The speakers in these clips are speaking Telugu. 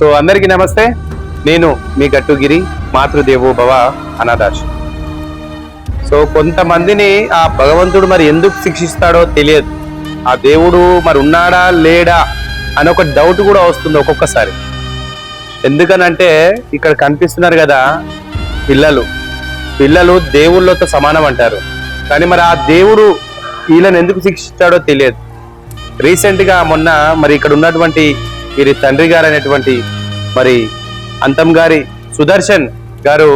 సో అందరికీ నమస్తే. నేను మీ గట్టుగిరి మాతృదేవో భవ అనాథాశ. సో కొంతమందిని ఆ భగవంతుడు మరి ఎందుకు శిక్షిస్తాడో తెలియదు. ఆ దేవుడు మరి ఉన్నాడా లేడా అని ఒక డౌట్ కూడా వస్తుంది ఒక్కొక్కసారి. ఎందుకనంటే ఇక్కడ కనిపిస్తున్నారు కదా పిల్లలు దేవుళ్ళతో సమానం అంటారు. కానీ మరి ఆ దేవుడు వీళ్ళని ఎందుకు శిక్షిస్తాడో తెలియదు. రీసెంట్ గా మొన్న మరి ఇక్కడ ఉన్నటువంటి వీరి తండ్రి గారు అనేటువంటి మరి అంతం గారి సుదర్శన్ గారు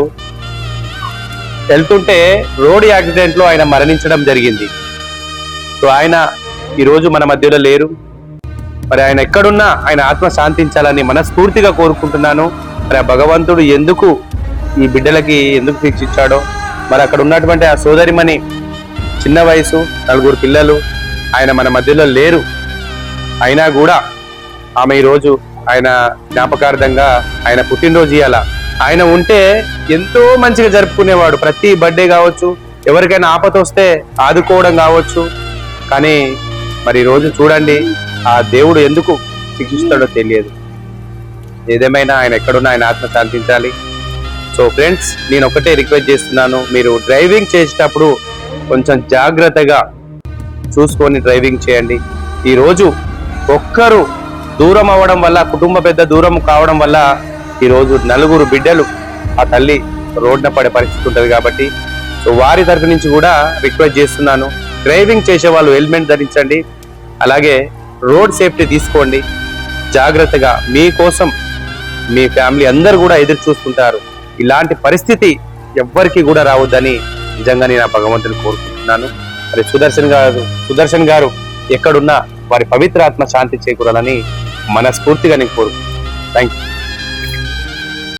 వెళ్తుంటే రోడ్ యాక్సిడెంట్ లో ఆయన మరణించడం జరిగింది. సో ఆయన ఈరోజు మన మధ్యలో లేరు. మరి ఆయన ఎక్కడున్నా ఆయన ఆత్మ శాంతించాలని మనస్ఫూర్తిగా కోరుకుంటున్నాను. మరి ఆ భగవంతుడు ఎందుకు ఈ బిడ్డలకి ఎందుకు శిక్షించాడో, మరి అక్కడ ఉన్నటువంటి ఆ సోదరిమణి చిన్న వయసు 4 పిల్లలు, ఆయన మన మధ్యలో లేరు. అయినా కూడా ఆమె ఈరోజు ఆయన జ్ఞాపకార్థంగా ఆయన పుట్టినరోజు ఇయ్యాల. ఆయన ఉంటే ఎంతో మంచిగా జరుపుకునేవాడు. ప్రతి బర్త్డే కావచ్చు, ఎవరికైనా ఆపద వస్తే ఆదుకోవడం కావచ్చు. కానీ మరి ఈరోజు చూడండి, ఆ దేవుడు ఎందుకు శిక్షిస్తాడో తెలియదు. ఏదేమైనా ఆయన ఎక్కడున్నా ఆయన ఆత్మ శాంతించాలి. సో ఫ్రెండ్స్, నేను ఒకటే రిక్వెస్ట్ చేస్తున్నాను, మీరు డ్రైవింగ్ చేసేటప్పుడు కొంచెం జాగ్రత్తగా చూసుకొని డ్రైవింగ్ చేయండి. ఈరోజు ఒక్కరు దూరం అవ్వడం వల్ల, కుటుంబ పెద్ద దూరం కావడం వల్ల ఈరోజు 4 బిడ్డలు ఆ తల్లి రోడ్డున పడే పరిస్థితి ఉంటుంది. కాబట్టి సో వారి తరఫు నుంచి కూడా రిక్వెస్ట్ చేస్తున్నాను, డ్రైవింగ్ చేసే వాళ్ళు హెల్మెట్ ధరించండి. అలాగే రోడ్ సేఫ్టీ తీసుకోండి. జాగ్రత్తగా మీకోసం మీ ఫ్యామిలీ అందరూ కూడా ఎదురు చూస్తుంటారు. ఇలాంటి పరిస్థితి ఎవ్వరికి కూడా రావద్దని నిజంగా నేను ఆ భగవంతుని కోరుకుంటున్నాను. మరి సుదర్శన్ గారు ఎక్కడున్నా వారి పవిత్ర ఆత్మ శాంతి చేకూరాలని మనస్ఫూర్తిగా నేను కోరుకుంటున్నాను. Thank you.